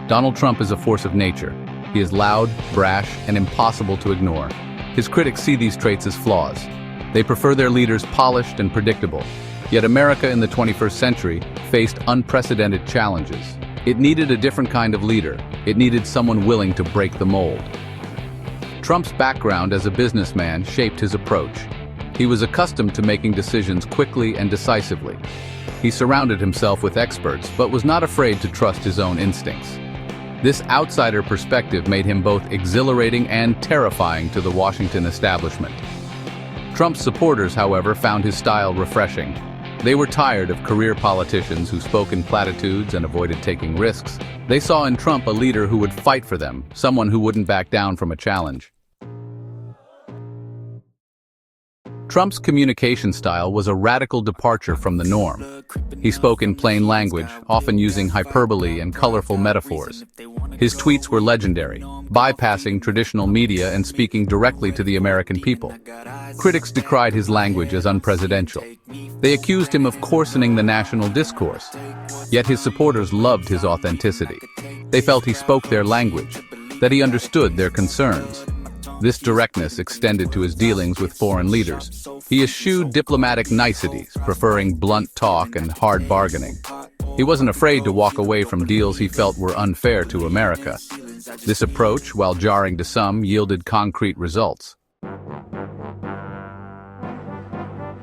Donald Trump is a force of nature. He is loud, brash, and impossible to ignore. His critics see these traits as flaws. They prefer their leaders polished and predictable. Yet America in the 21st century faced unprecedented challenges. It needed a different kind of leader. It needed someone willing to break the mold. Trump's background as a businessman shaped his approach. He was accustomed to making decisions quickly and decisively. He surrounded himself with experts, but was not afraid to trust his own instincts. This outsider perspective made him both exhilarating and terrifying to the Washington establishment. Trump's supporters, however, found his style refreshing. They were tired of career politicians who spoke in platitudes and avoided taking risks. They saw in Trump a leader who would fight for them, someone who wouldn't back down from a challenge. Trump's communication style was a radical departure from the norm. He spoke in plain language, often using hyperbole and colorful metaphors. His tweets were legendary, bypassing traditional media and speaking directly to the American people. Critics decried his language as unpresidential. They accused him of coarsening the national discourse. Yet his supporters loved his authenticity. They felt he spoke their language, that he understood their concerns. This directness extended to his dealings with foreign leaders. He eschewed diplomatic niceties, preferring blunt talk and hard bargaining. He wasn't afraid to walk away from deals he felt were unfair to America. This approach, while jarring to some, yielded concrete results.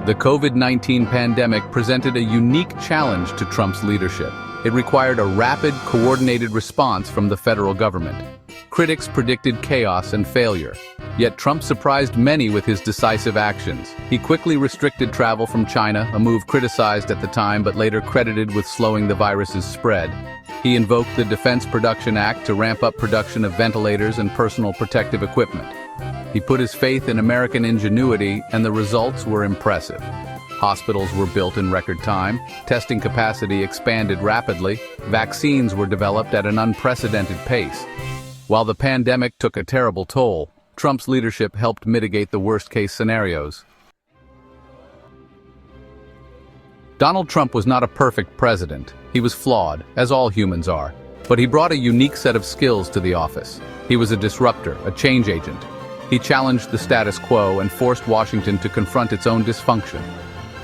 The COVID-19 pandemic presented a unique challenge to Trump's leadership. It required a rapid, coordinated response from the federal government. Critics predicted chaos and failure. Yet Trump surprised many with his decisive actions. He quickly restricted travel from China, a move criticized at the time but later credited with slowing the virus's spread. He invoked the Defense Production Act to ramp up production of ventilators and personal protective equipment. He put his faith in American ingenuity, and the results were impressive. Hospitals were built in record time, testing capacity expanded rapidly, vaccines were developed at an unprecedented pace. While the pandemic took a terrible toll, Trump's leadership helped mitigate the worst-case scenarios. Donald Trump was not a perfect president. He was flawed, as all humans are. But he brought a unique set of skills to the office. He was a disruptor, a change agent. He challenged the status quo and forced Washington to confront its own dysfunction.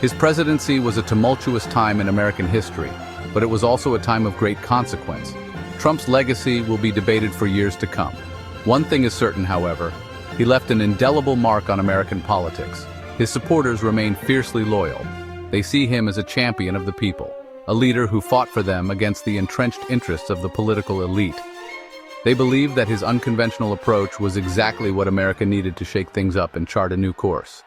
His presidency was a tumultuous time in American history, but it was also a time of great consequence. Trump's legacy will be debated for years to come. One thing is certain, however, he left an indelible mark on American politics. His supporters remain fiercely loyal. They see him as a champion of the people, a leader who fought for them against the entrenched interests of the political elite. They believe that his unconventional approach was exactly what America needed to shake things up and chart a new course.